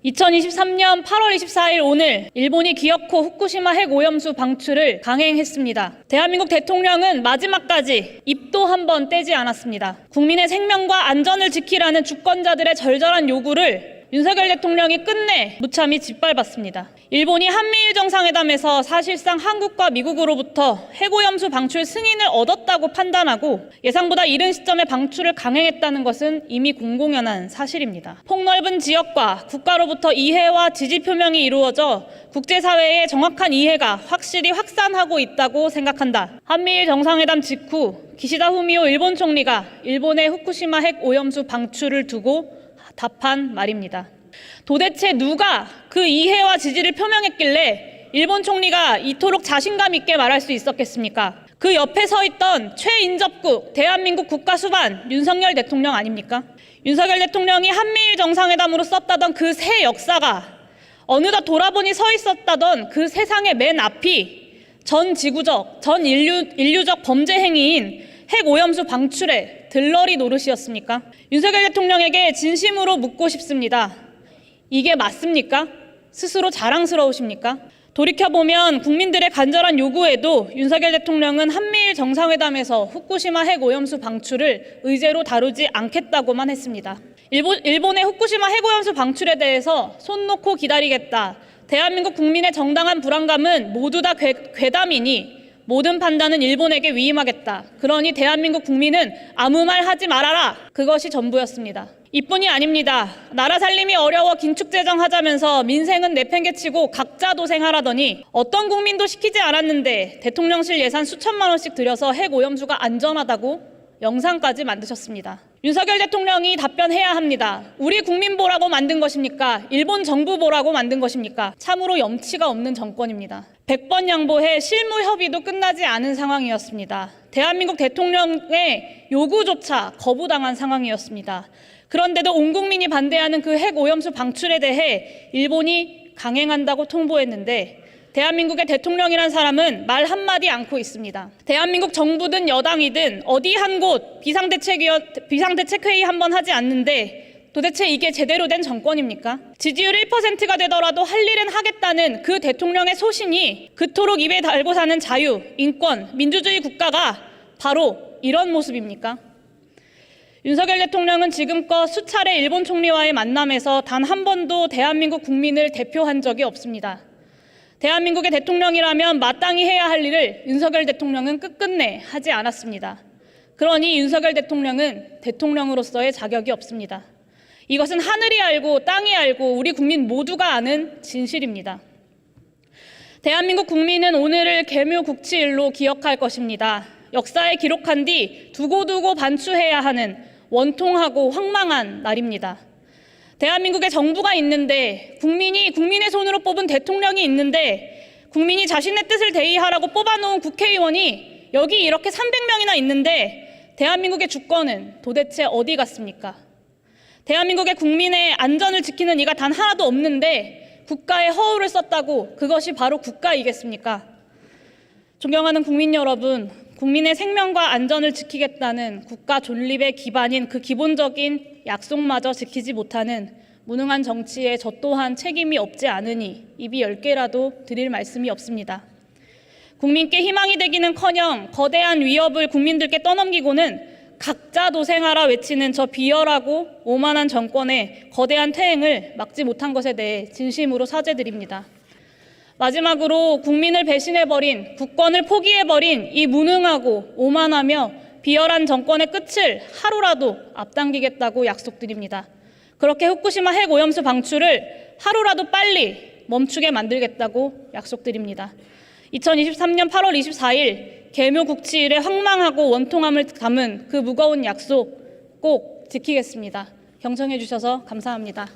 2023년 8월 24일 오늘 일본이 기어코 후쿠시마 핵오염수 방출을 강행했습니다. 대한민국 대통령은 마지막까지 입도 한 번 떼지 않았습니다. 국민의 생명과 안전을 지키라는 주권자들의 절절한 요구를 윤석열 대통령이 끝내 무참히 짓밟았습니다. 일본이 한미일 정상회담에서 사실상 한국과 미국으로부터 핵오염수 방출 승인을 얻었다고 판단하고 예상보다 이른 시점에 방출을 강행했다는 것은 이미 공공연한 사실입니다. 폭넓은 지역과 국가로부터 이해와 지지 표명이 이루어져 국제사회의 정확한 이해가 확실히 확산하고 있다고 생각한다. 한미일 정상회담 직후 기시다 후미오 일본 총리가 일본의 후쿠시마 핵오염수 방출을 두고 답한 말입니다. 도대체 누가 그 이해와 지지를 표명했길래 일본 총리가 이토록 자신감 있게 말할 수 있었겠습니까? 그 옆에 서 있던 최인접국 대한민국 국가수반 윤석열 대통령 아닙니까? 윤석열 대통령이 한미일 정상회담으로 썼다던 그 새 역사가 어느덧 돌아보니 서 있었다던 그 세상의 맨 앞이 전 지구적, 전 인류적 범죄 행위인 핵오염수 방출의 들러리 노릇이었습니까? 윤석열 대통령에게 진심으로 묻고 싶습니다. 이게 맞습니까? 스스로 자랑스러우십니까? 돌이켜보면 국민들의 간절한 요구에도 윤석열 대통령은 한미일 정상회담에서 후쿠시마 핵오염수 방출을 의제로 다루지 않겠다고만 했습니다. 일본의 후쿠시마 핵오염수 방출에 대해서 손 놓고 기다리겠다. 대한민국 국민의 정당한 불안감은 모두 다 괴담이니 모든 판단은 일본에게 위임하겠다. 그러니 대한민국 국민은 아무 말 하지 말아라. 그것이 전부였습니다. 이뿐이 아닙니다. 나라 살림이 어려워 긴축재정 하자면서 민생은 내팽개치고 각자 도생하라더니 어떤 국민도 시키지 않았는데 대통령실 예산 수천만 원씩 들여서 핵오염수가 안전하다고 영상까지 만드셨습니다. 윤석열 대통령이 답변해야 합니다. 우리 국민 보라고 만든 것입니까? 일본 정부 보라고 만든 것입니까? 참으로 염치가 없는 정권입니다. 100번 양보해 실무 협의도 끝나지 않은 상황이었습니다. 대한민국 대통령의 요구조차 거부당한 상황이었습니다. 그런데도 온 국민이 반대하는 그 핵오염수 방출에 대해 일본이 강행한다고 통보했는데 대한민국의 대통령이란 사람은 말 한마디 않고 있습니다. 대한민국 정부든 여당이든 어디 한 곳 비상대책회의 한번 하지 않는데 도대체 이게 제대로 된 정권입니까? 지지율 1%가 되더라도 할 일은 하겠다는 그 대통령의 소신이 그토록 입에 달고 사는 자유, 인권, 민주주의 국가가 바로 이런 모습입니까? 윤석열 대통령은 지금껏 수차례 일본 총리와의 만남에서 단 한 번도 대한민국 국민을 대표한 적이 없습니다. 대한민국의 대통령이라면 마땅히 해야 할 일을 윤석열 대통령은 끝끝내 하지 않았습니다. 그러니 윤석열 대통령은 대통령으로서의 자격이 없습니다. 이것은 하늘이 알고 땅이 알고 우리 국민 모두가 아는 진실입니다. 대한민국 국민은 오늘을 계묘국치일로 기억할 것입니다. 역사에 기록한 뒤 두고두고 반추해야 하는 원통하고 황망한 날입니다. 대한민국에 정부가 있는데 국민의 손으로 뽑은 대통령이 있는데 국민이 자신의 뜻을 대의하라고 뽑아놓은 국회의원이 여기 이렇게 300명이나 있는데 대한민국의 주권은 도대체 어디 갔습니까? 대한민국의 국민의 안전을 지키는 이가 단 하나도 없는데 국가의 허울을 썼다고 그것이 바로 국가이겠습니까? 존경하는 국민 여러분, 국민의 생명과 안전을 지키겠다는 국가 존립의 기반인 그 기본적인 약속마저 지키지 못하는 무능한 정치에 저 또한 책임이 없지 않으니 입이 10개라도 드릴 말씀이 없습니다. 국민께 희망이 되기는커녕 거대한 위협을 국민들께 떠넘기고는 각자 도생하라 외치는 저 비열하고 오만한 정권의 거대한 퇴행을 막지 못한 것에 대해 진심으로 사죄드립니다. 마지막으로 국민을 배신해버린, 국권을 포기해버린 이 무능하고 오만하며 비열한 정권의 끝을 하루라도 앞당기겠다고 약속드립니다. 그렇게 후쿠시마 핵오염수 방출을 하루라도 빨리 멈추게 만들겠다고 약속드립니다. 2023년 8월 24일 계묘국치일의 황망하고 원통함을 담은 그 무거운 약속 꼭 지키겠습니다. 경청해 주셔서 감사합니다.